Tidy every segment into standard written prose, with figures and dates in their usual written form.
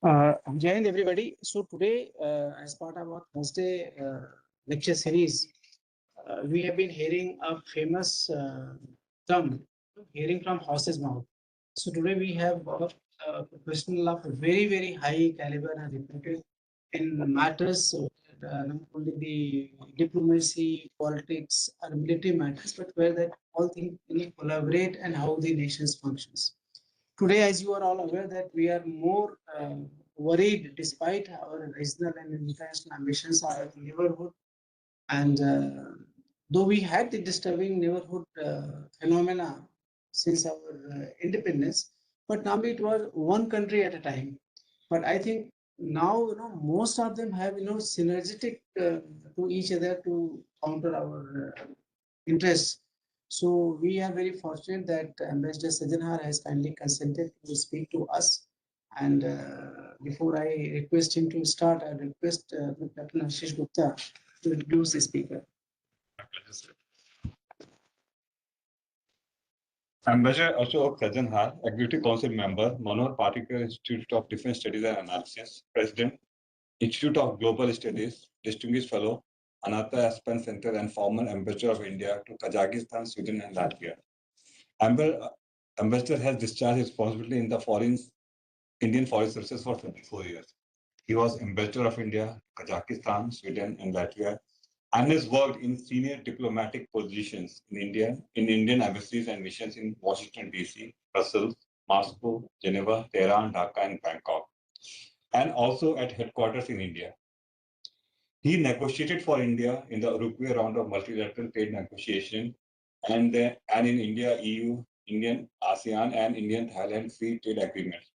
Jai Hind, everybody. So today, as part of our Thursday lecture series, we have been hearing a famous term, hearing from horse's mouth. So today we have got a professional of very, very high caliber and reputed in matters, not only the diplomacy, politics, or military matters, but where that all things collaborate and how the nations functions. Today, as you are all aware, that we are more worried despite our regional and international ambitions, our neighborhood. And though we had the disturbing neighborhood phenomena since our independence, but now it was one country at a time. But I think now, most of them have, synergetic to each other to counter our interests. So we are very fortunate that Ambassador Sajjanhar has kindly consented to speak to us. And before I request him to start, I request Captain Ashish Gupta to introduce the speaker. Ambassador Ashok Sajjanhar, Executive Council Member, Manohar Parikar Institute of Defense Studies and Analysis, President, Institute of Global Studies, Distinguished Fellow, Ananta Aspen Center, and former Ambassador of India to Kazakhstan, Sweden, and Latvia. Ambassador has discharged his responsibility in the Indian Foreign Services for 24 years. He was Ambassador of India, Kazakhstan, Sweden, and Latvia, and has worked in senior diplomatic positions in Indian embassies and missions in Washington, D.C., Brussels, Moscow, Geneva, Tehran, Dhaka, and Bangkok, and also at headquarters in India. He negotiated for India in the Uruguay round of multilateral trade negotiation and in India, EU, Indian ASEAN, and Indian Thailand free trade agreements.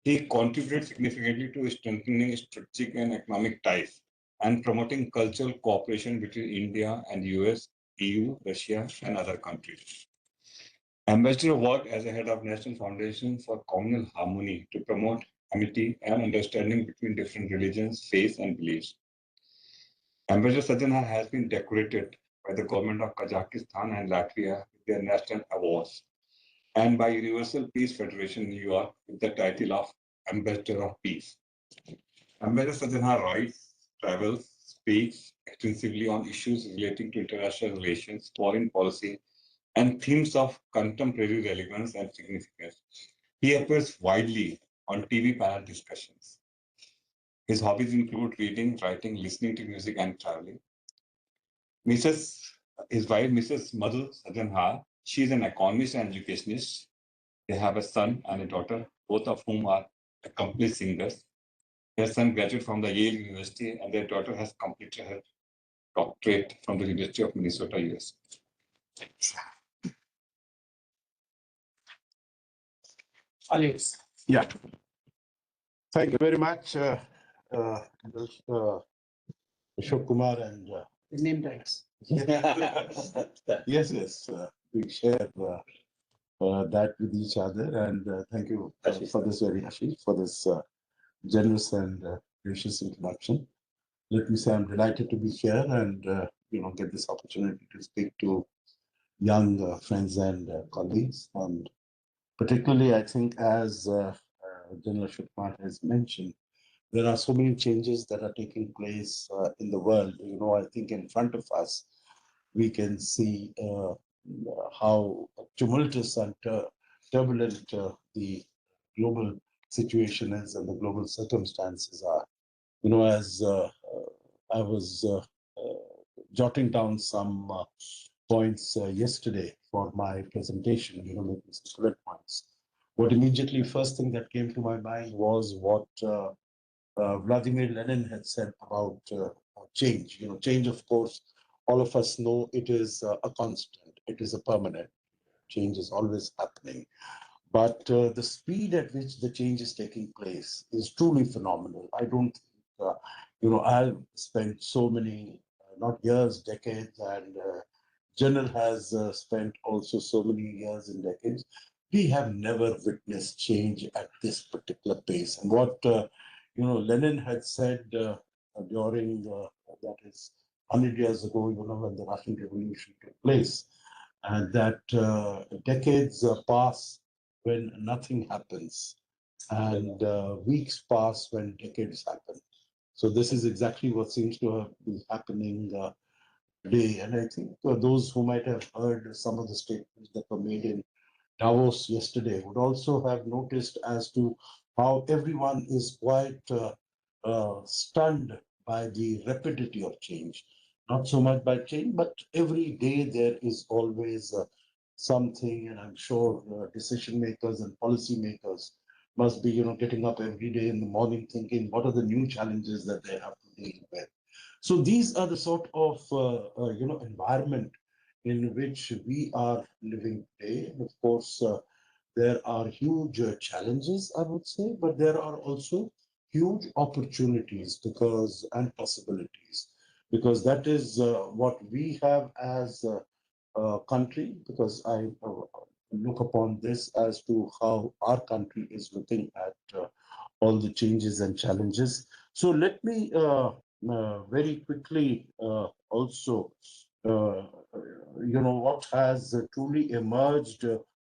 He contributed significantly to strengthening strategic and economic ties and promoting cultural cooperation between India and US, EU, Russia, and other countries. Ambassador worked as a head of National Foundation for Communal Harmony to promote amity and understanding between different religions, faiths, and beliefs. Ambassador Sajjanhar has been decorated by the government of Kazakhstan and Latvia with their national awards and by Universal Peace Federation New York with the title of Ambassador of Peace. Ambassador Sajjanhar writes, travels, speaks extensively on issues relating to international relations, foreign policy, and themes of contemporary relevance and significance. He appears widely on TV panel discussions. His hobbies include reading, writing, listening to music, and traveling. His wife, Mrs. Madhu Sajjanhar, she is an economist and educationist. They have a son and a daughter, both of whom are accomplished singers. Their son graduated from the Yale University, and their daughter has completed her doctorate from the University of Minnesota, US. Alex. Yeah. Thank you very much, Ashok Kumar and The name tags. yes, we share that with each other, and thank you for this very Ashish, for this generous and gracious introduction. Let me say I'm delighted to be here and get this opportunity to speak to young friends and colleagues, and particularly I think as General Ashok Kumar has mentioned, there are so many changes that are taking place in the world. I think in front of us, we can see how tumultuous and turbulent the global situation is and the global circumstances are. As I was jotting down some points yesterday for my presentation, making some bullet points. What immediately first thing that came to my mind was what Vladimir Lenin had said about change. Change, of course, all of us know it is a constant, it is a permanent. Change is always happening. But the speed at which the change is taking place is truly phenomenal. I don't think, I've spent so many, not years, decades, and General has spent also so many years and decades. We have never witnessed change at this particular pace. And what Lenin had said during that is 100 years ago, when the Russian Revolution took place, and that decades pass when nothing happens. and weeks pass when decades happen. So this is exactly what seems to have been happening today. And I think those who might have heard some of the statements that were made in Davos yesterday would also have noticed as to how everyone is quite stunned by the rapidity of change. Not so much by change, but every day there is always something, and I'm sure decision makers and policy makers must be, getting up every day in the morning thinking, what are the new challenges that they have to deal with? So these are the sort of, environment in which we are living today. And of course, there are huge challenges, I would say, but there are also huge opportunities because and possibilities, because that is what we have as a country. Because I look upon this as to how our country is looking at all the changes and challenges. So let me very quickly also, uh, what has truly emerged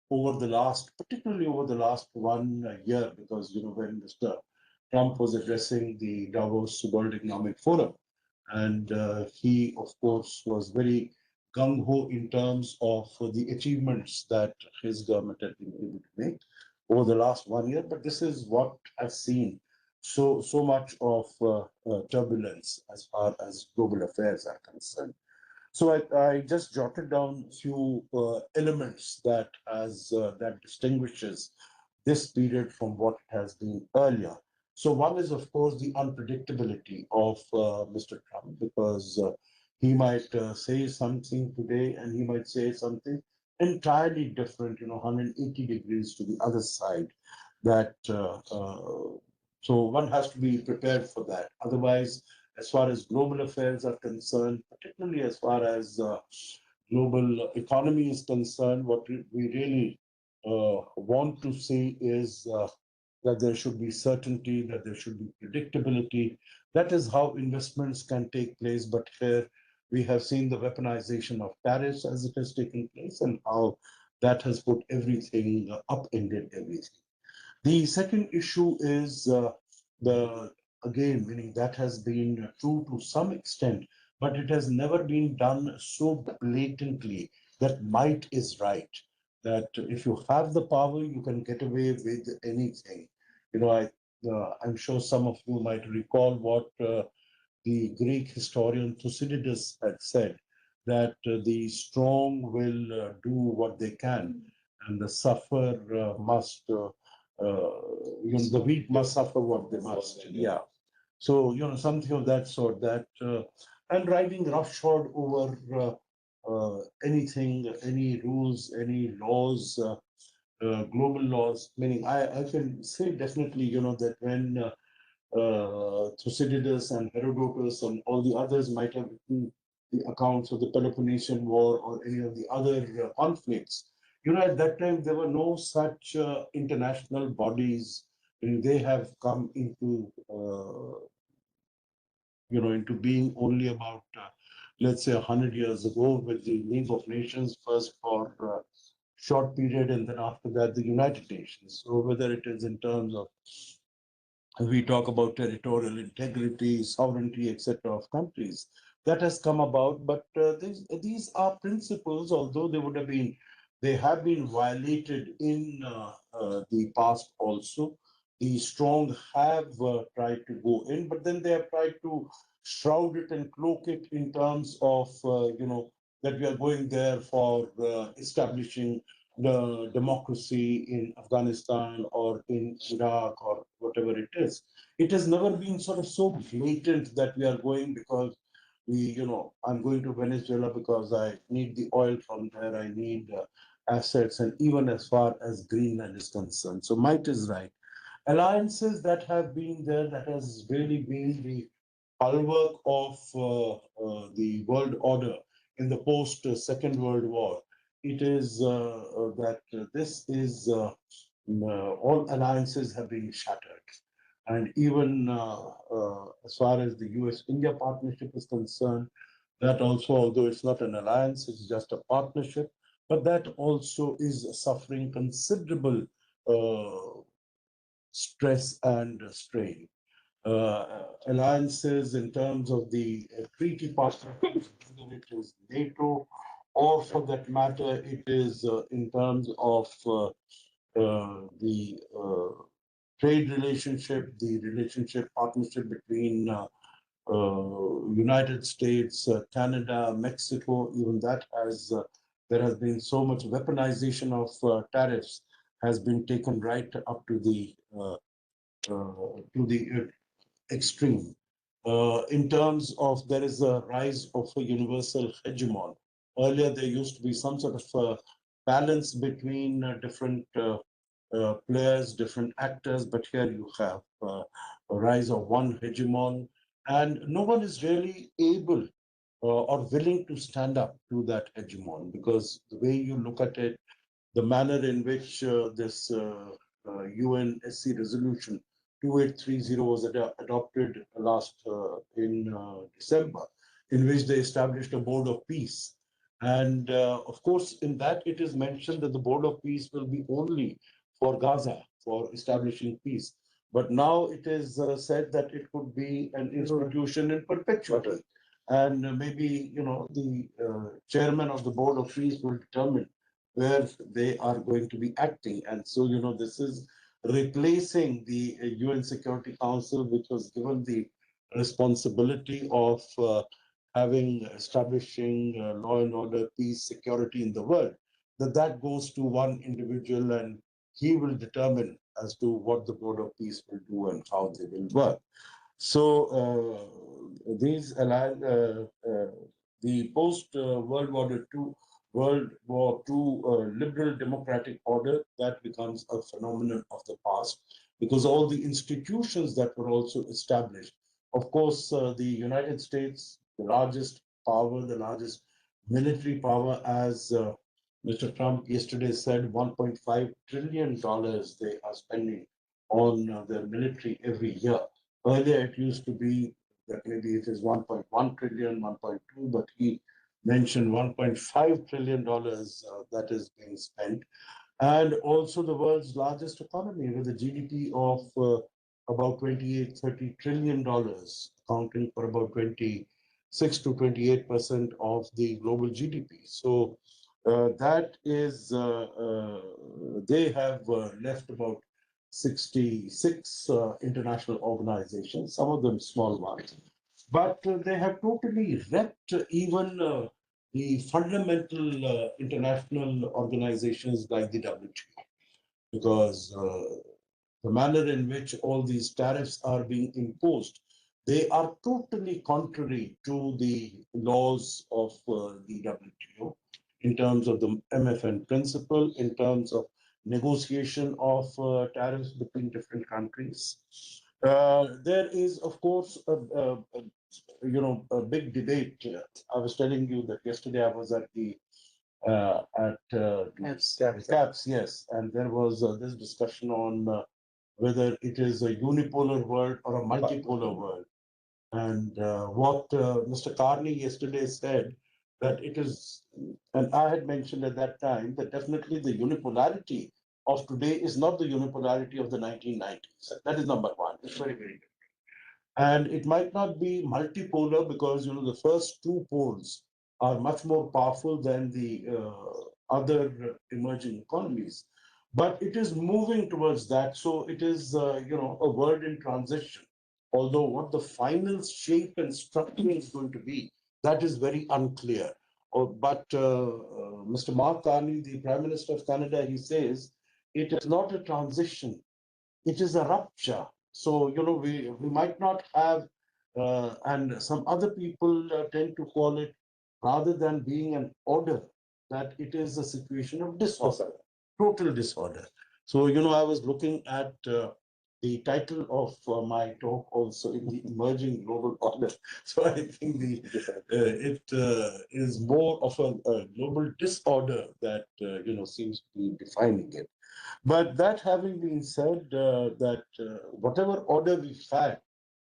over the last, particularly over the last 1 year, because, when Mr. Trump was addressing the Davos World Economic Forum, and he, of course, was very gung ho in terms of the achievements that his government had been able to make over the last 1 year. But this is what has seen so much of turbulence as far as global affairs are concerned. So I just jotted down a few elements that distinguishes this period from what it has been earlier. So one is, of course, the unpredictability of Mr. Trump, because he might say something today and he might say something entirely different, 180 degrees to the other side. That so one has to be prepared for that. Otherwise, as far as global affairs are concerned, particularly as far as global economy is concerned, what we really want to see is that there should be certainty, that there should be predictability. That is how investments can take place. But here we have seen the weaponization of tariffs as it has taken place, and how that has put everything, upended everything. The second issue is the, again, meaning that has been true to some extent, but it has never been done so blatantly that might is right. That if you have the power, you can get away with anything. I'm sure some of you might recall what the Greek historian Thucydides had said, that the strong will do what they can, and the suffer must, the weak must suffer what they must. Yeah. So, something of that sort, that, and riding roughshod over anything, any rules, any laws, global laws, meaning I can say definitely, that when Thucydides and Herodotus and all the others might have written the accounts of the Peloponnesian War or any of the other conflicts. At that time there were no such international bodies, and they have come into, into being only about, let's say, 100 years ago, with the League of Nations first for a short period, and then after that the United Nations. So whether it is in terms of, we talk about territorial integrity, sovereignty, etc., of countries, that has come about. But these are principles, although they have been violated in the past also. The strong have tried to go in, but then they have tried to shroud it and cloak it in terms of, that we are going there for establishing the democracy in Afghanistan or in Iraq or whatever it is. It has never been sort of so blatant that we are going because I'm going to Venezuela because I need the oil from there, I need assets, and even as far as Greenland is concerned. So might is right. Alliances that have been there, that has really been the bulwark of the world order in the post Second World War. It is that this is all alliances have been shattered. And even as far as the US-India partnership is concerned, that also, although it's not an alliance, it's just a partnership, but that also is suffering considerable stress and strain. Alliances in terms of the treaty partnerships, whether it is NATO or for that matter, it is in terms of the trade relationship, the relationship partnership between United States, Canada, Mexico, even that has there has been so much weaponization of tariffs has been taken right up to the extreme. In terms of there is a rise of a universal hegemon. Earlier, there used to be some sort of balance between different players, different actors, but here you have a rise of one hegemon, and no one is really able or willing to stand up to that hegemon because the way you look at it, the manner in which this UNSC resolution 2830 was adopted last in December, in which they established a board of peace. And of course, in that it is mentioned that the board of peace will be only for Gaza, for establishing peace. But now it is said that it could be an institution in perpetuity. And maybe, the chairman of the board of peace will determine where they are going to be acting. And so, this is replacing the UN Security Council, which was given the responsibility of having establishing law and order, peace, security in the world, that goes to one individual and he will determine as to what the board of peace will do and how they will work. So the post World War II liberal democratic order, that becomes a phenomenon of the past because all the institutions that were also established. Of course, the United States, the largest power, the largest military power, as Mr. Trump yesterday said, $1.5 trillion they are spending on their military every year. Earlier, it used to be that maybe it is 1.1 trillion, 1.2, but he mentioned $1.5 trillion that is being spent. And also the world's largest economy with a GDP of about 28, $30 trillion, accounting for about 26 to 28% of the global GDP. So that is, they have left about 66 international organizations, some of them small ones, but they have totally wrecked even the fundamental international organizations like the WTO, because the manner in which all these tariffs are being imposed, they are totally contrary to the laws of the WTO in terms of the MFN principle, in terms of negotiation of tariffs between different countries. There is, of course, a big debate. I was telling you that yesterday I was at the CAPS, yes, and there was this discussion on whether it is a unipolar world or a multipolar world. And what Mr. Carney yesterday said, that it is, and I had mentioned at that time, that definitely the unipolarity of today is not the unipolarity of the 1990s. That is number one. It's very, very different. And it might not be multipolar because, the first two poles are much more powerful than the other emerging economies. But it is moving towards that. So it is, a world in transition. Although what the final shape and structure is going to be, that is very unclear. But Mr. Mark Carney, the Prime Minister of Canada, he says it is not a transition, it is a rupture. So, we might not have, and some other people tend to call it, rather than being an order, that it is a situation of disorder, total disorder. So, I was looking at the title of my talk also in the emerging global order. So I think it is more of a global disorder that, seems to be defining it. But that having been said, that whatever order we've had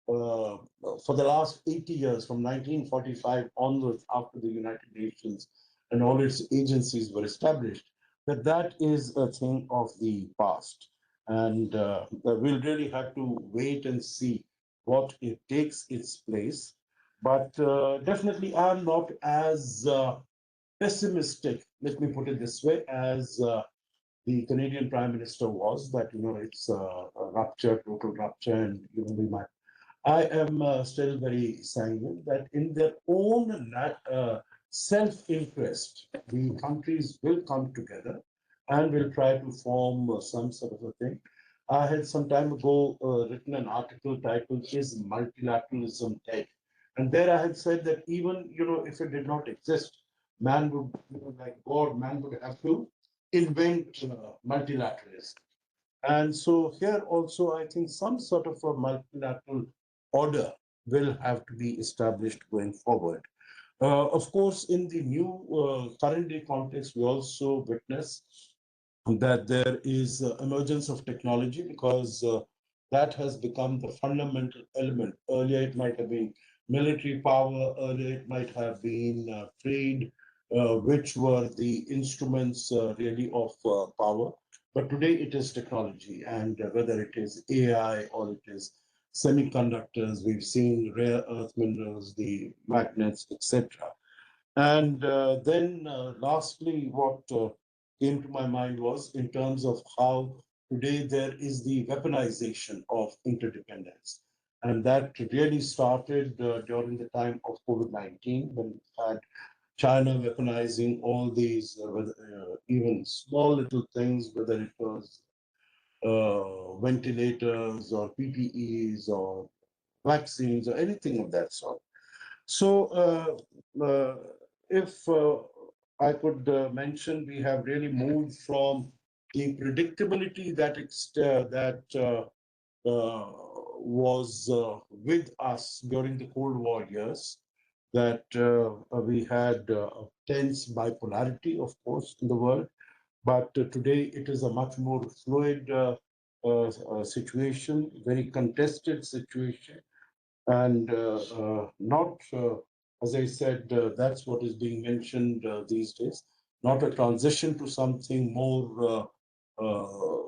for the last 80 years, from 1945 onwards, after the United Nations and all its agencies were established, that is a thing of the past. And we'll really have to wait and see what it takes its place. But definitely, I'm not as pessimistic, let me put it this way, as the Canadian Prime Minister was, that it's a rupture, total rupture, and we might. I am still very sanguine that in their own self-interest, the countries will come together and will try to form some sort of a thing. I had some time ago written an article titled "Is Multilateralism Dead?" And there I had said that even if it did not exist, man would, like God, man would have to invent multilateralism. And so here also, I think some sort of a multilateral order will have to be established going forward. Of course, in the new current day context, we also witness that there is emergence of technology, because that has become the fundamental element. Earlier, it might have been military power. Earlier, it might have been trade, which were the instruments really of power. But today, it is technology, and whether it is AI or it is semiconductors, we've seen rare earth minerals, the magnets, etc. And then lastly, what came to my mind was in terms of how today there is the weaponization of interdependence. And that really started during the time of COVID-19, when we had China weaponizing all these, even small little things, whether it was ventilators or PPEs or vaccines or anything of that sort. So, if I could mention, we have really moved from the predictability that was with us during the Cold War years, that we had tense bipolarity, of course, in the world, but today it is a much more fluid situation, very contested situation, and not, as I said, that's what is being mentioned these days, not a transition to something more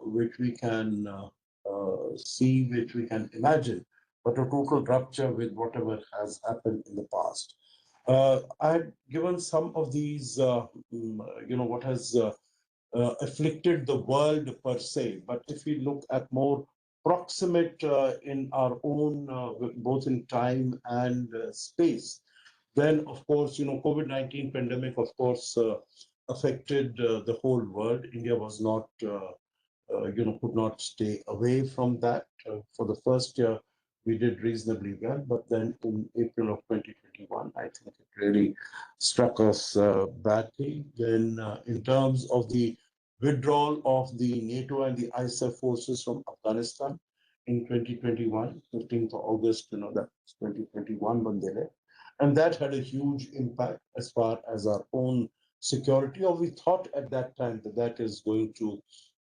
which we can see, which we can imagine, but a total rupture with whatever has happened in the past. I've given some of these, what has afflicted the world per se. But if we look at more proximate in our own, both in time and space, then of course, COVID-19 pandemic, of course, affected the whole world. India was not, could not stay away from that. For the first year, we did reasonably well, but then in April of 2021, I think it really struck us badly. Then, in terms of the withdrawal of the NATO and the ISAF forces from Afghanistan in 2021, 15th of August, that's 2021 when they left. And that had a huge impact as far as our own security, or we thought at that time that that is going to,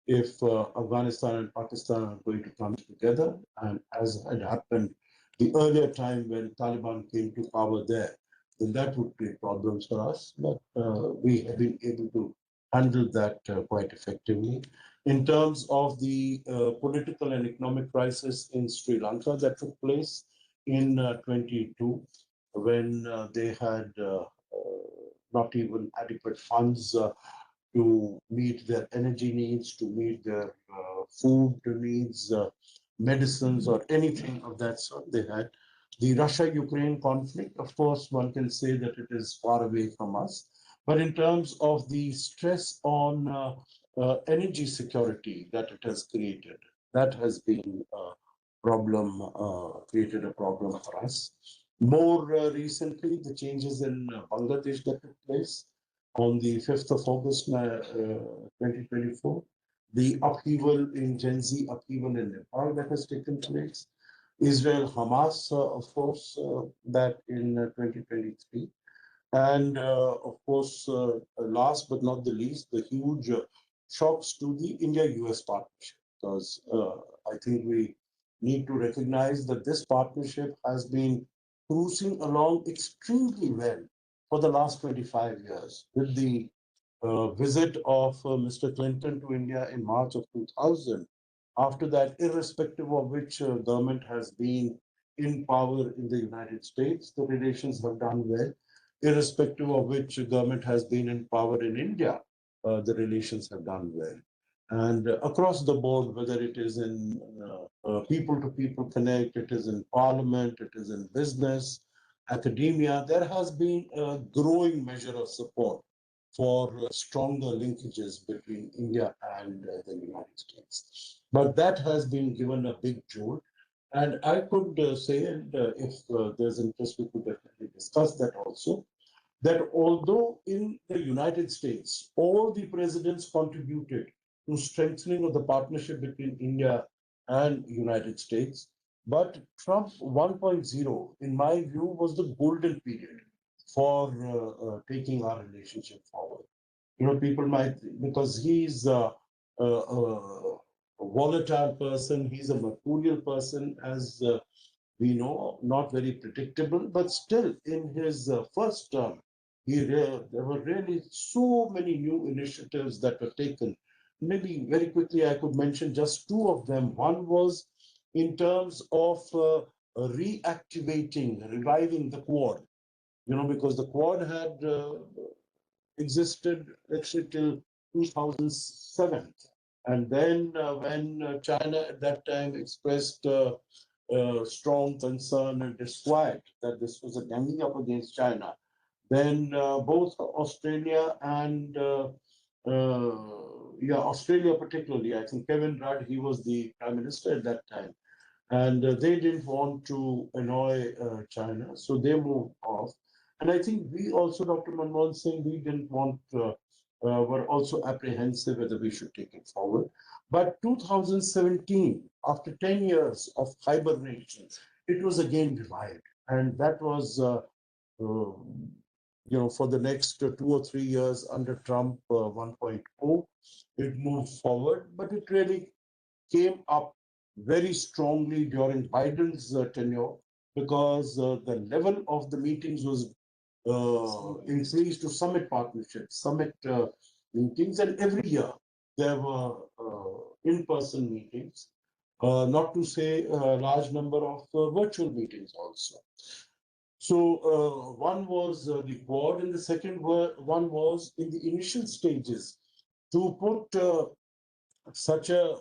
if Afghanistan and Pakistan are going to come together, and as had happened the earlier time when Taliban came to power there, then that would create problems for us. But we have been able to handle that quite effectively. In terms of the political and economic crisis in Sri Lanka that took place in 22, when they had not even adequate funds to meet their energy needs, to meet their food needs, medicines, or anything of that sort. They had the Russia-Ukraine conflict. Of course, one can say that it is far away from us. But in terms of the stress on energy security that it has created, that has been a problem, created a problem for us. More recently, the changes in Bangladesh that took place on the 5th of August 2024, the upheaval in Gen Z, upheaval in Nepal that has taken place, Israel Hamas, of course, that in 2023. And of course, last but not the least, the huge shocks to the India-US partnership, because I think we need to recognize that this partnership has been cruising along extremely well for the last 25 years. With the visit of Mr. Clinton to India in March of 2000, After that, irrespective of which government has been in power in the United States, the relations have done well. Irrespective of which government has been in power in India, the relations have done well. And across the board, whether it is in people to people connect, it is in parliament, it is in business, academia, there has been a growing measure of support for stronger linkages between India and the United States. But that has been given a big jolt. And I could say, and if there's interest, we could definitely discuss that also, that although in the United States, all the presidents contributed to strengthening of the partnership between India and United States, but Trump 1.0, in my view, was the golden period for taking our relationship forward. You know, people might, because he's a volatile person, he's a mercurial person, as we know, not very predictable, but still in his first term, there were really so many new initiatives that were taken. Maybe very quickly, I could mention just two of them. One was in terms of reactivating, reviving the Quad, you know, because the Quad had existed actually till 2007. And then when China at that time expressed strong concern and disquiet that this was a ganging up against China, then both Australia and Australia particularly, I think Kevin Rudd, he was the prime minister at that time, and they didn't want to annoy China, so they moved off. And I think we also, Dr. Manmohan Singh, we didn't want, were also apprehensive whether we should take it forward. But 2017, after 10 years of hibernation, it was again revived. And that was, for the next 2 or 3 years under Trump 1.0, it moved forward, but it really came up very strongly during Biden's tenure because the level of the meetings was increased to summit partnerships, summit meetings, and every year there were in-person meetings, not to say a large number of virtual meetings also. So one was the Quad, and the second one was in the initial stages to put such a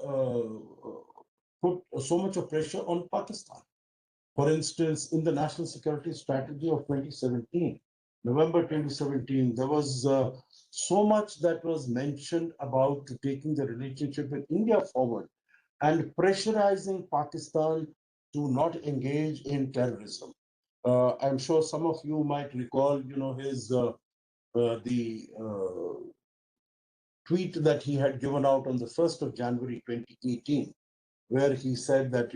put so much of pressure on Pakistan. For instance, in the National Security Strategy of 2017, November 2017, there was so much that was mentioned about taking the relationship with India forward and pressurizing Pakistan to not engage in terrorism. I'm sure some of you might recall, his the tweet that he had given out on the 1st of January 2018, where he said that,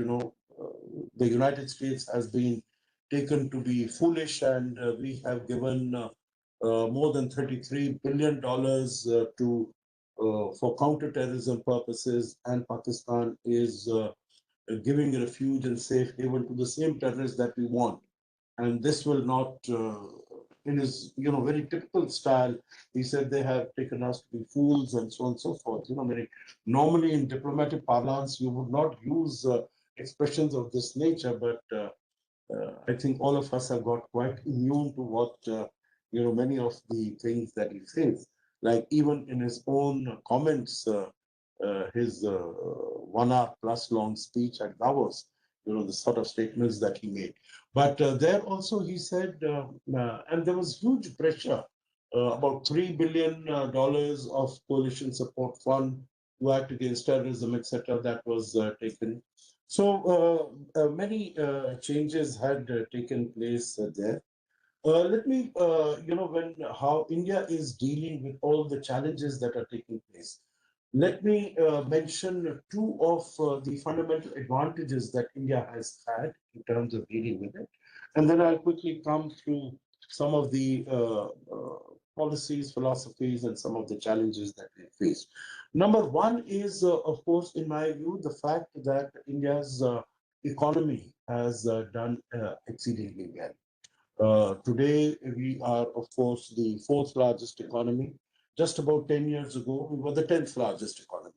the United States has been taken to be foolish and we have given more than $33 billion to for counterterrorism purposes, and Pakistan is giving refuge and safe haven to the same terrorists that we want. And this will not, in his very typical style, he said they have taken us to be fools and so on and so forth. Normally in diplomatic parlance, you would not use expressions of this nature, but I think all of us have got quite immune to what many of the things that he says. Like even in his own comments, his 1 hour plus long speech at Davos, the sort of statements that he made. But there also he said, and there was huge pressure, about $3 billion of coalition support fund to act against terrorism, etc., that was taken. So many changes had taken place there. Let me, when how India is dealing with all the challenges that are taking place. Let me mention two of the fundamental advantages that India has had in terms of dealing with it. And then I'll quickly come through some of the policies, philosophies, and some of the challenges that we face. Number one is, of course, in my view, the fact that India's economy has done exceedingly well. Today, we are, of course, the fourth largest economy. Just about 10 years ago, we were the 10th largest economy.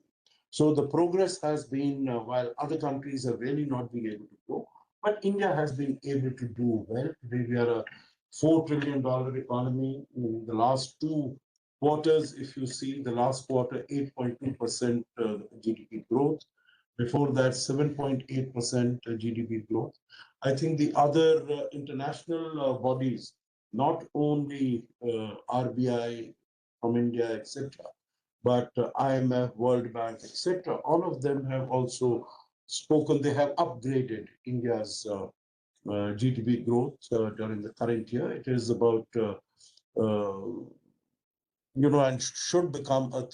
So the progress has been, while other countries have really not been able to grow, but India has been able to do well. Today we are a $4 trillion economy. In the last two quarters, if you see the last quarter, 8.2% GDP growth. Before that, 7.8% GDP growth. I think the other international bodies, not only RBI from India, etc., but IMF, World Bank, etc., all of them have also spoken. They have upgraded India's GDP growth during the current year. It is about uh, and should become a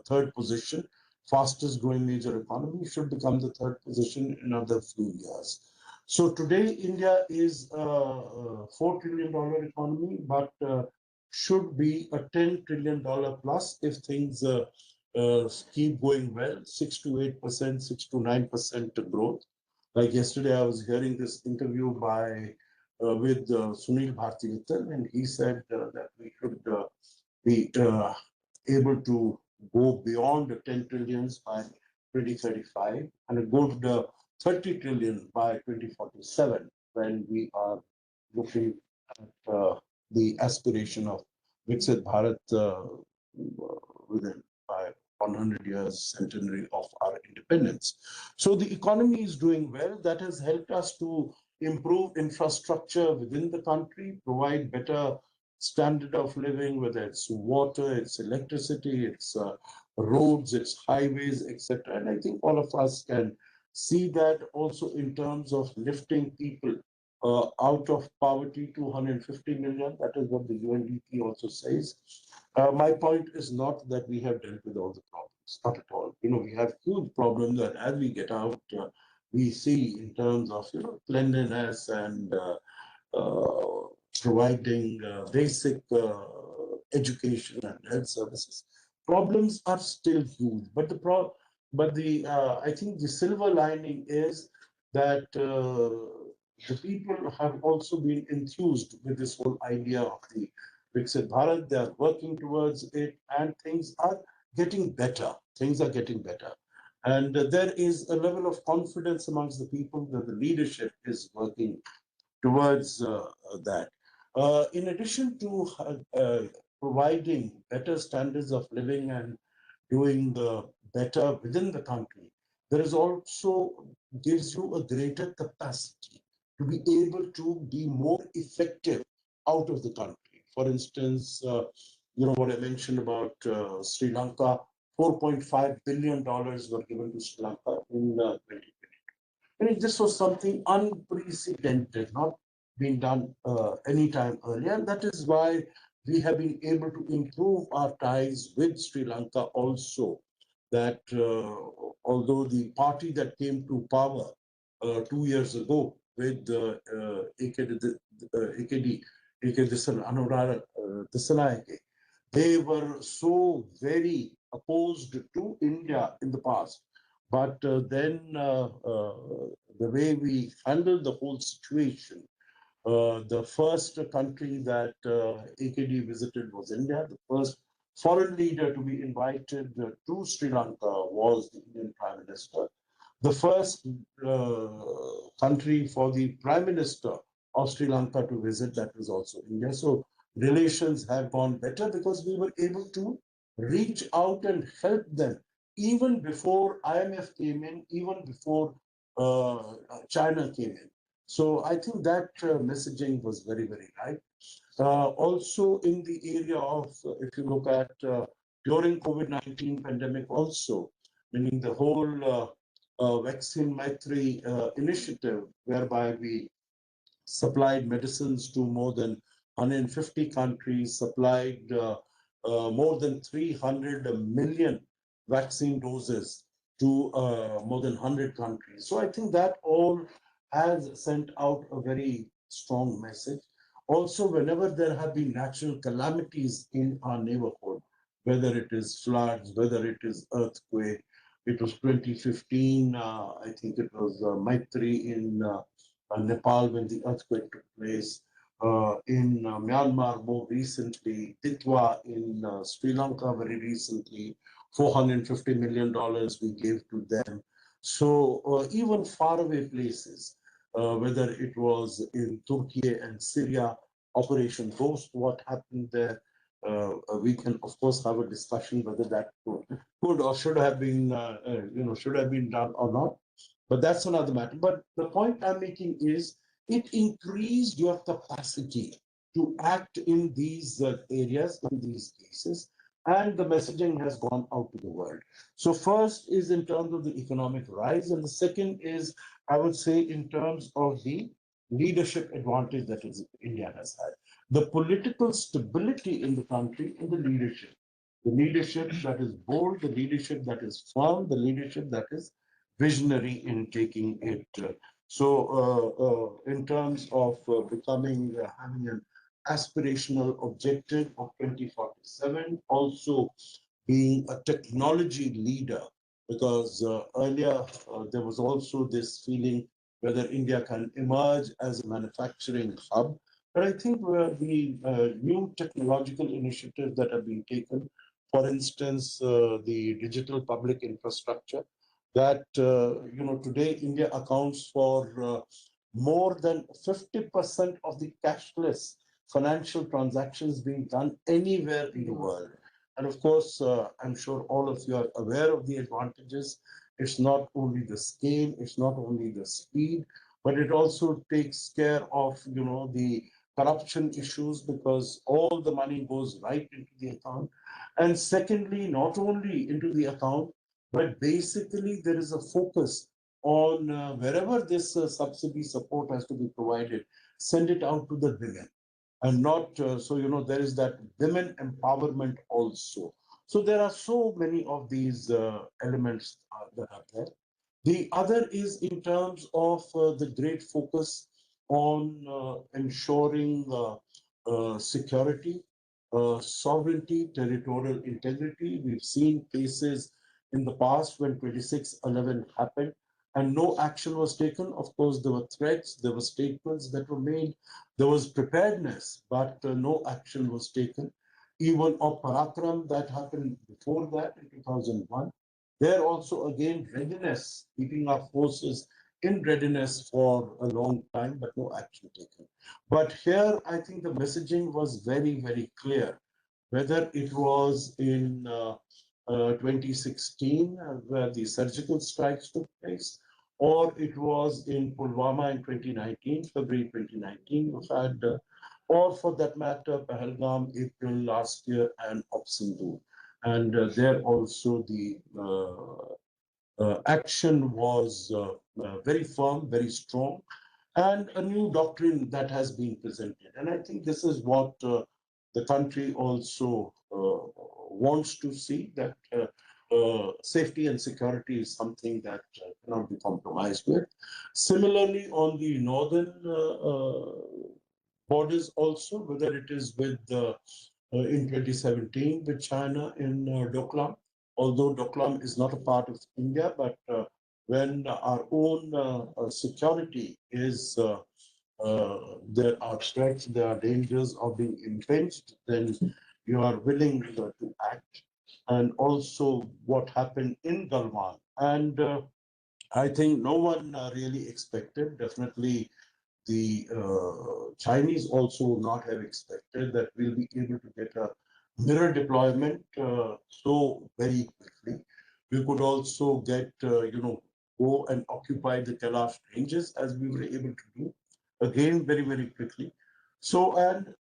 third position, fastest growing major economy, should become the third position in another few years. So today, India is a $4 trillion economy, but should be a $10 trillion plus if things keep going well, 6 to 8%, 6 to 9% growth. Like yesterday, I was hearing this interview with Sunil Bharti Vittal, and he said that we should be able to go beyond the 10 trillions by 2035 and go to the 30 trillion by 2047 when we are looking at the aspiration of Viksit Bharat within by 100 years centenary of our independence. So the economy is doing well. That has helped us to improve infrastructure within the country, provide better standard of living, whether it's water, it's electricity, it's roads, it's highways, etc. And I think all of us can see that also in terms of lifting people out of poverty to 150 million. That is what the UNDP also says. My point is not that we have dealt with all the problems, not at all. We have huge problems that as we get out, we see in terms of cleanliness and providing basic education and health services. Problems are still huge, but I think the silver lining is that the people have also been enthused with this whole idea of the Viksit Bharat. They are working towards it, and things are getting better. Things are getting better. And there is a level of confidence amongst the people that the leadership is working towards that. In addition to providing better standards of living and doing better within the country, there is also gives you a greater capacity to be able to be more effective out of the country. For instance, what I mentioned about Sri Lanka, $4.5 billion were given to Sri Lanka in 2020. And this was something unprecedented, not been done any time earlier. And that is why we have been able to improve our ties with Sri Lanka also. That although the party that came to power 2 years ago with AKD, Dissanayake, they were so very opposed to India in the past. But then the way we handled the whole situation, the first country that AKD visited was India. The first foreign leader to be invited to Sri Lanka was the Indian Prime Minister. The first country for the Prime Minister of Sri Lanka to visit, that was also India. So relations have gone better because we were able to reach out and help them even before IMF came in, even before China came in. So I think that messaging was very, very right. Also in the area of, if you look at during COVID-19 pandemic also, meaning the whole vaccine Maitri initiative, whereby we supplied medicines to more than 150 countries, supplied more than 300 million vaccine doses to more than 100 countries. So I think that all has sent out a very strong message. Also, whenever there have been natural calamities in our neighborhood, whether it is floods, whether it is earthquake, it was 2015, I think it was Maitri in Nepal when the earthquake took place, in Myanmar more recently, Titwa in Sri Lanka very recently, $450 million we gave to them. So even faraway places, whether it was in Turkey and Syria, Operation Ghost, what happened there, we can of course have a discussion whether that could or should have been, should have been done or not. But that's another matter. But the point I'm making is it increased your capacity to act in these areas, in these cases, and the messaging has gone out to the world. So first is in terms of the economic rise, and the second is, I would say, in terms of the leadership advantage that India has had. The political stability in the country and the leadership. The leadership that is bold, the leadership that is firm, the leadership that is visionary in taking it. In terms of having an aspirational objective of 2047, also being a technology leader, because earlier there was also this feeling whether India can emerge as a manufacturing hub. But I think the new technological initiatives that have been taken, for instance, the digital public infrastructure, that today India accounts for more than 50% of the cashless financial transactions being done anywhere in the world. And of course, I'm sure all of you are aware of the advantages. It's not only the scale, it's not only the speed, but it also takes care of the corruption issues, because all the money goes right into the account. And secondly, not only into the account, but basically there is a focus on wherever this subsidy support has to be provided, send it out to the women. And not, there is that women empowerment also. So there are so many of these elements that are there. The other is in terms of the great focus on ensuring security, sovereignty, territorial integrity. We've seen cases in the past when 26/11 happened and no action was taken. Of course, there were threats, there were statements that were made, there was preparedness, but no action was taken. Even of Parakram that happened before that in 2001. There also again readiness, keeping our forces in readiness for a long time, but no action taken. But here, I think the messaging was very, very clear. Whether it was in 2016, where the surgical strikes took place, or it was in Pulwama in 2019, February 2019, we had, or for that matter, Pahalgam, April last year, and Opsindur. And there also the action was very firm, very strong, and a new doctrine that has been presented. And I think this is what the country also wants to see, that safety and security is something that cannot be compromised with. Similarly, on the northern borders also, whether it is with in 2017 with China in Doklam, although Doklam is not a part of India, but when our own security is, there are threats, there are dangers of being infringed, then you are willing to act. And also what happened in Galwan. And I think no one really expected, definitely the Chinese also would not have expected that we'll be able to get a mirror deployment so very quickly. We could also get, go and occupy the Kailash ranges as we were able to do, again, very, very quickly. So, and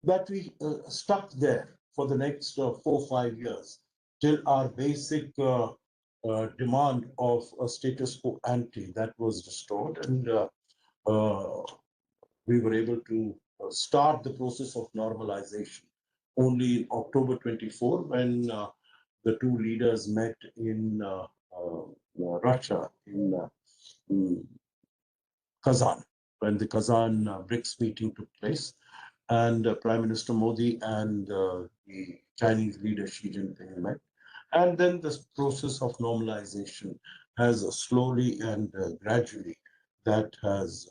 that we stuck there for the next 4 or 5 years till our basic demand of a status quo ante that was restored. And we were able to start the process of normalization only in October 24 when the two leaders met in Russia, in Kazan, when the Kazan BRICS meeting took place. And Prime Minister Modi and the Chinese leader Xi Jinping met. And then this process of normalization has slowly and gradually that has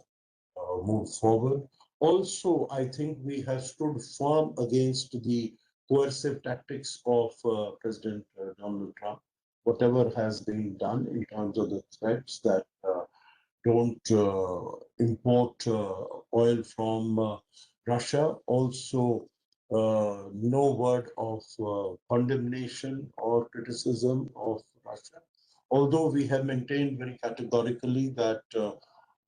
move forward. Also, I think we have stood firm against the coercive tactics of President Donald Trump. Whatever has been done in terms of the threats that don't import oil from Russia. Also, no word of condemnation or criticism of Russia. Although we have maintained very categorically that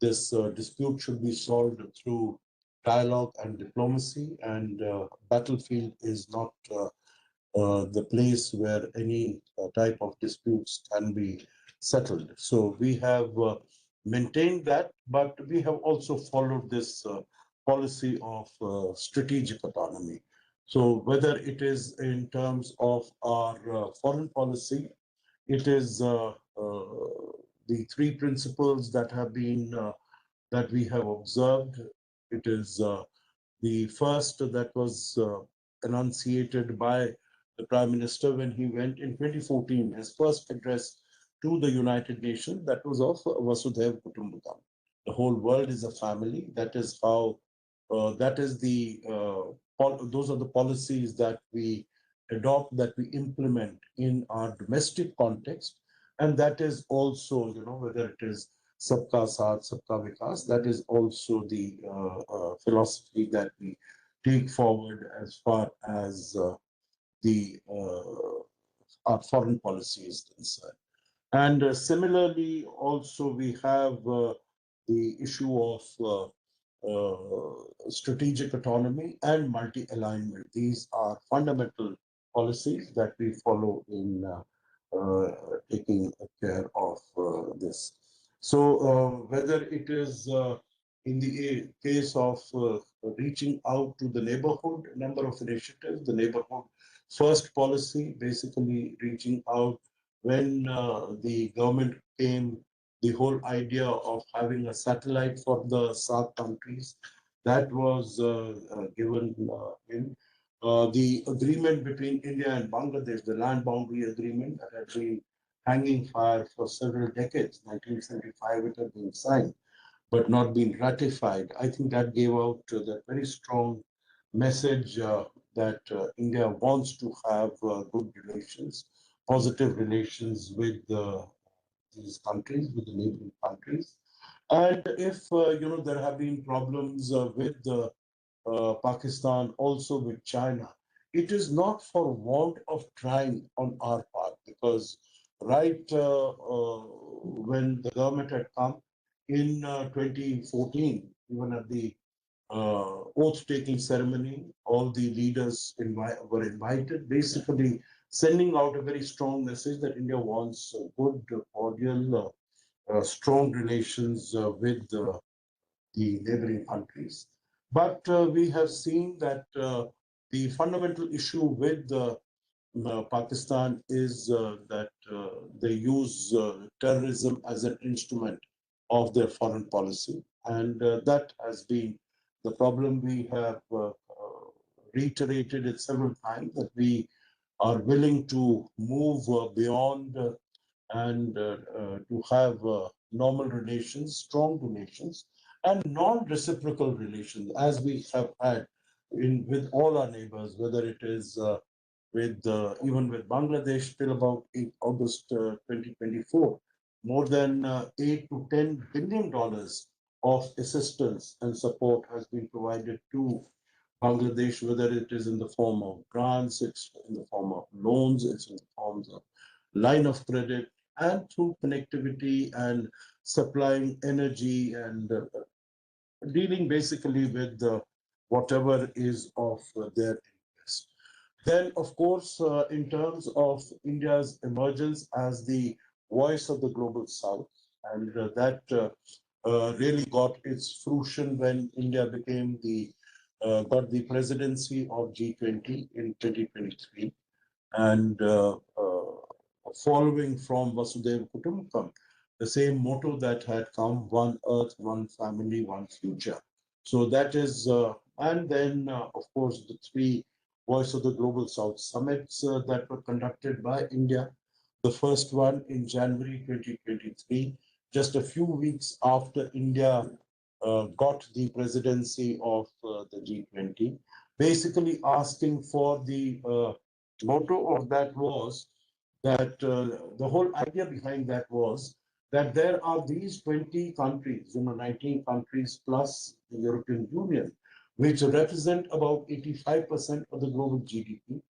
this dispute should be solved through dialogue and diplomacy, and battlefield is not the place where any type of disputes can be settled. So we have maintained that, but we have also followed this policy of strategic autonomy. So whether it is in terms of our foreign policy, it is the three principles that have been that we have observed. It is the first that was enunciated by the Prime Minister when he went in 2014, his first address to the United Nations, that was of Vasudhaiva Kutumbakam. The whole world is a family. That is how, that is the, those are the policies that we adopt, that we implement in our domestic context. And that is also, whether it is Sabka Saath, Sabka Vikas, that is also the philosophy that we take forward as far as our foreign policy is concerned. And similarly, also we have the issue of strategic autonomy and multi-alignment. These are fundamental policies that we follow in taking care of this. So whether it is in the case of reaching out to the neighborhood, number of initiatives, the neighborhood first policy, basically reaching out when the government came, the whole idea of having a satellite for the South countries, that was given in the agreement between India and Bangladesh, the land boundary agreement that had been hanging fire for several decades. 1975 it had been signed, but not been ratified. I think that gave out that very strong message that India wants to have good relations, positive relations with these countries, with the neighboring countries. And if there have been problems with Pakistan, also with China, it is not for want of trying on our part, because right when the government had come in 2014, even at the oath-taking ceremony, all the leaders were invited, basically sending out a very strong message that India wants good, cordial, strong relations with the neighboring countries. But we have seen that the fundamental issue with Pakistan is that they use terrorism as an instrument of their foreign policy. And that has been the problem. We have reiterated it several times that we are willing to move beyond and to have normal relations, strong relations, and non-reciprocal relations, as we have had with all our neighbors, whether it is with even with Bangladesh till about August 2024, more than $8 to $10 billion of assistance and support has been provided to Bangladesh, whether it is in the form of grants, it's in the form of loans, it's in the forms of line of credit, and through connectivity and supplying energy and dealing basically with whatever is of their interest. Then, of course, in terms of India's emergence as the voice of the global South, and that really got its fruition when India became got the presidency of G20 in 2023, and following from Vasudhaiva Kutumbakam, the same motto that had come: one earth, one family, one future. So that is, and then of course the three Voice of the Global South summits that were conducted by India. The first one in January 2023, just a few weeks after India got the presidency of the G20. basically asking for the motto of that was that the whole idea behind that was that there are these 20 countries, 19 countries plus the European Union, which represent about 85% of the global GDP,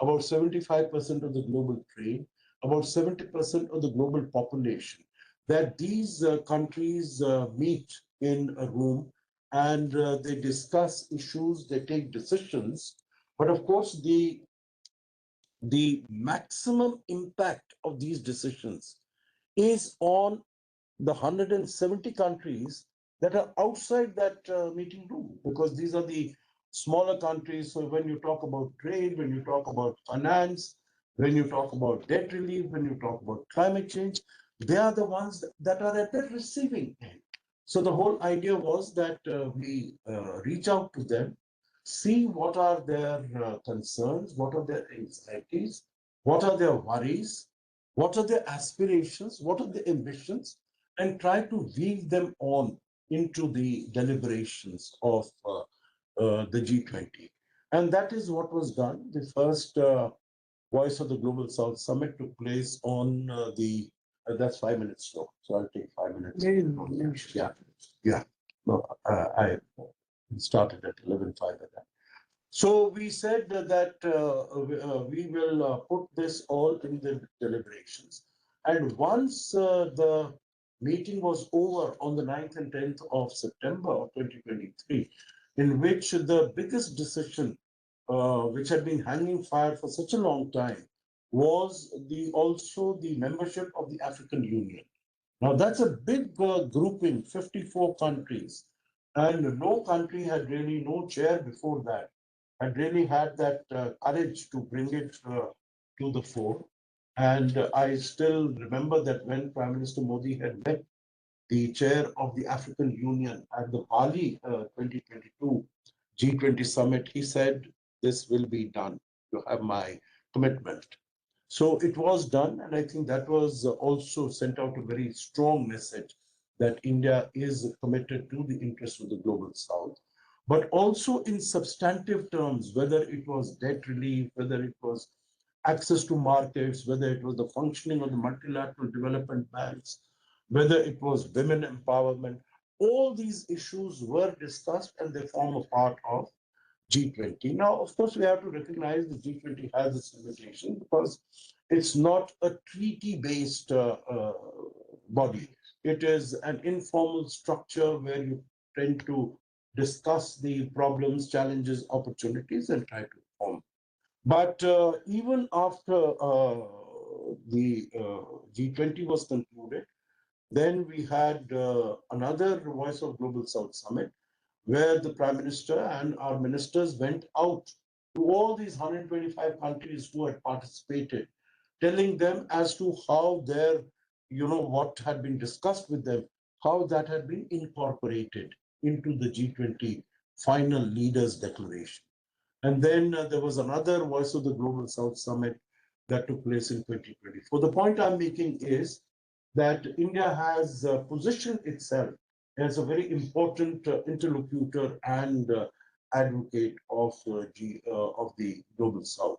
about 75% of the global trade, about 70% of the global population, that these countries meet in a room and they discuss issues, they take decisions. But of course, the maximum impact of these decisions is on the 170 countries that are outside that meeting room, because these are the smaller countries. So when you talk about trade, when you talk about finance, when you talk about debt relief, when you talk about climate change, they are the ones that are at the receiving end. So the whole idea was that we reach out to them, see what are their concerns, what are their anxieties, what are their worries, what are their aspirations, what are their ambitions, and try to weave them on into the deliberations of the G20. And that is what was done. The first Voice of the Global South Summit took place on that's 5 minutes slow, so I'll take 5 minutes. Yeah, yeah. No, I started at 11:05 at that. So we said that we will put this all in the deliberations. And once the meeting was over on the 9th and 10th of September of 2023, in which the biggest decision, which had been hanging fire for such a long time, was also the membership of the African Union. Now that's a big grouping, 54 countries, and no country had really, no chair before that, had really had that courage to bring it to the fore. And I still remember that when Prime Minister Modi had met the chair of the African Union at the Bali 2022 G20 summit, he said, "This will be done. You have my commitment." So it was done, and I think that was also sent out a very strong message that India is committed to the interests of the global South, but also in substantive terms, whether it was debt relief, whether it was access to markets, whether it was the functioning of the multilateral development banks, whether it was women empowerment, all these issues were discussed and they form a part of G20. Now, of course, we have to recognize the G20 has its limitation because it's not a treaty-based body. It is an informal structure where you tend to discuss the problems, challenges, opportunities, and try to form. But even after the G20 was concluded, then we had another Voice of Global South Summit, where the Prime Minister and our ministers went out to all these 125 countries who had participated, telling them as to how their, what had been discussed with them, how that had been incorporated into the G20 final leaders declaration. And then there was another Voice of the Global South Summit that took place in 2024. The point I'm making is that India has positioned itself as a very important interlocutor and advocate of the Global South.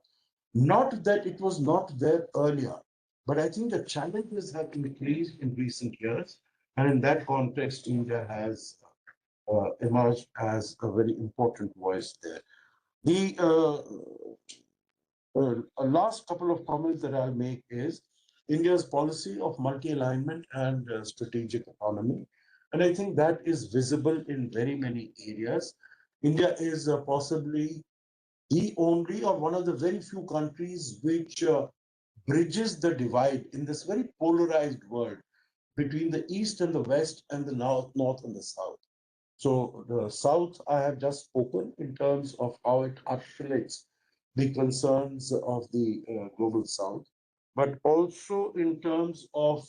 Not that it was not there earlier, but I think the challenges have increased in recent years. And in that context, India has emerged as a very important voice there. The last couple of comments that I'll make is India's policy of multi-alignment and strategic autonomy. And I think that is visible in very many areas. India is possibly the only or one of the very few countries which bridges the divide in this very polarized world between the East and the West and the North and the South. So the South, I have just spoken in terms of how it articulates the concerns of the global South, but also in terms of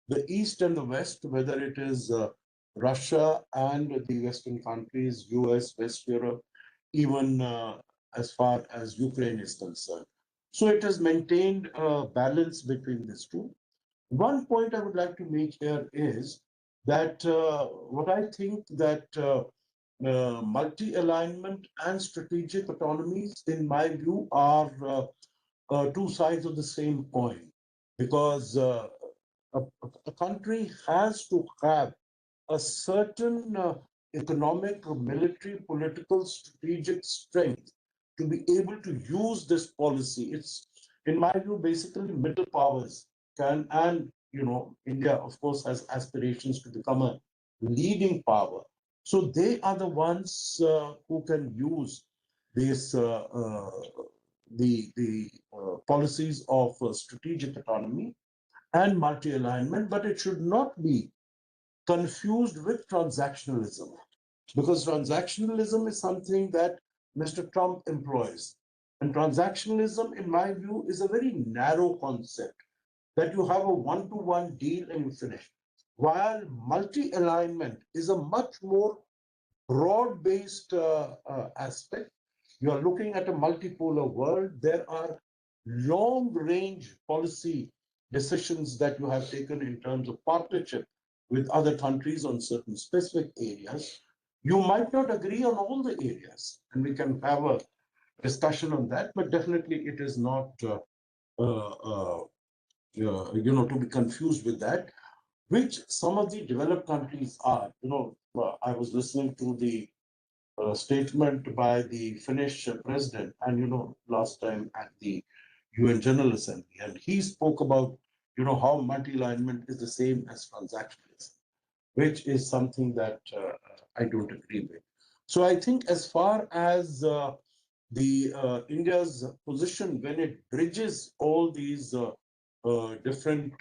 the East and the West, whether it is Russia and the Western countries, US, West Europe, even as far as Ukraine is concerned. So it has maintained a balance between these two. One point I would like to make here is that what I think that multi-alignment and strategic autonomies, in my view, are two sides of the same coin, because a country has to have a certain economic, military, political, strategic strength to be able to use this policy. It's, in my view, basically middle powers can, and India, of course, has aspirations to become a leading power. So they are the ones who can use this the policies of strategic autonomy and multi-alignment, but it should not be confused with transactionalism, because transactionalism is something that Mr. Trump employs. And transactionalism, in my view, is a very narrow concept, that you have a one-to-one deal and you finish. While multi-alignment is a much more broad-based aspect. You are looking at a multipolar world. There are long-range policy decisions that you have taken in terms of partnership with other countries on certain specific areas. You might not agree on all the areas, and we can have a discussion on that, but definitely it is not, to be confused with that, which some of the developed countries are. I was listening to the statement by the Finnish president, and last time at the UN General Assembly, and he spoke about how multi-alignment is the same as transactionalism, which is something that I don't agree with. So I think as far as the India's position, when it bridges all these different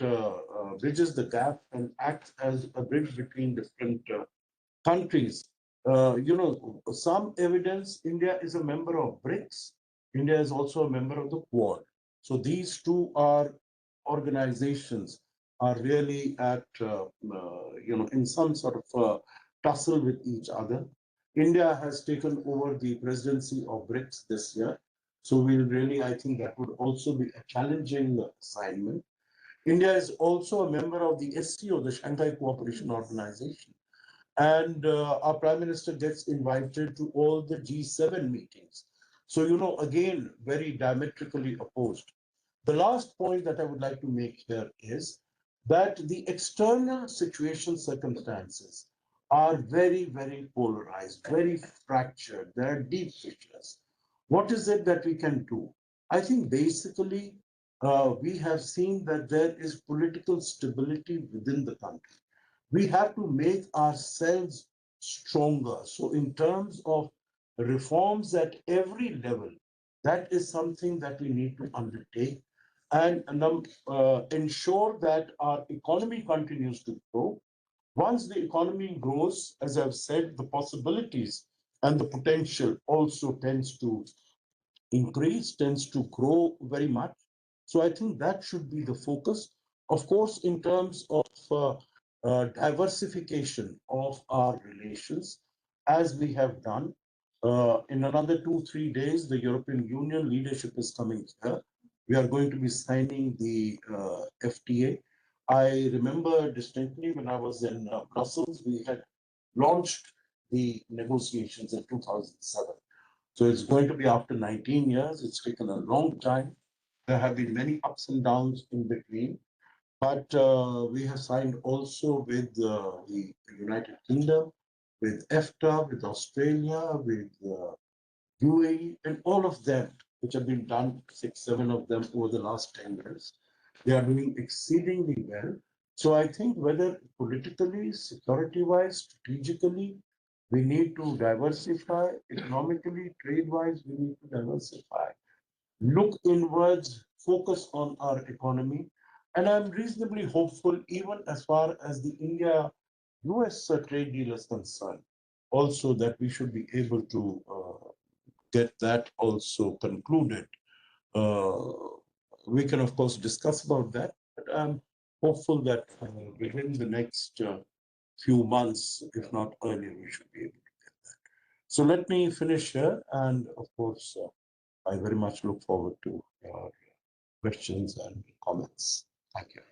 bridges the gap and acts as a bridge between different countries. Some evidence, India is a member of BRICS. India is also a member of the Quad. So these two are organizations are really at, in some sort of tussle with each other. India has taken over the presidency of BRICS this year. So we'll really, I think that would also be a challenging assignment. India is also a member of the SCO, the Shanghai Cooperation Organization. And our Prime Minister gets invited to all the G7 meetings. So, again, very diametrically opposed. The last point that I would like to make here is that the external situation circumstances are very, very polarized, very fractured. There are deep fissures. What is it that we can do? I think basically we have seen that there is political stability within the country. We have to make ourselves stronger. So in terms of reforms at every level, that is something that we need to undertake and ensure that our economy continues to grow. Once the economy grows, as I've said, the possibilities and the potential also tends to increase, tends to grow very much. So I think that should be the focus. Of course, in terms of diversification of our relations, as we have done. In another 2-3 days, the European Union leadership is coming here. We are going to be signing the FTA. I remember distinctly when I was in Brussels, we had launched the negotiations in 2007. So it's going to be after 19 years. It's taken a long time. There have been many ups and downs in between. But we have signed also with the United Kingdom, with EFTA, with Australia, with UAE, and all of them, which have been done, 6, 7 of them over the last 10 years. They are doing exceedingly well. So I think whether politically, security-wise, strategically, we need to diversify, economically, trade-wise, we need to diversify. Look inwards, focus on our economy. And I'm reasonably hopeful, even as far as the India-US trade deal is concerned, also that we should be able to get that also concluded. We can, of course, discuss about that, but I'm hopeful that within the next few months, if not earlier, we should be able to get that. So let me finish here. And of course, I very much look forward to your questions and comments. Thank you.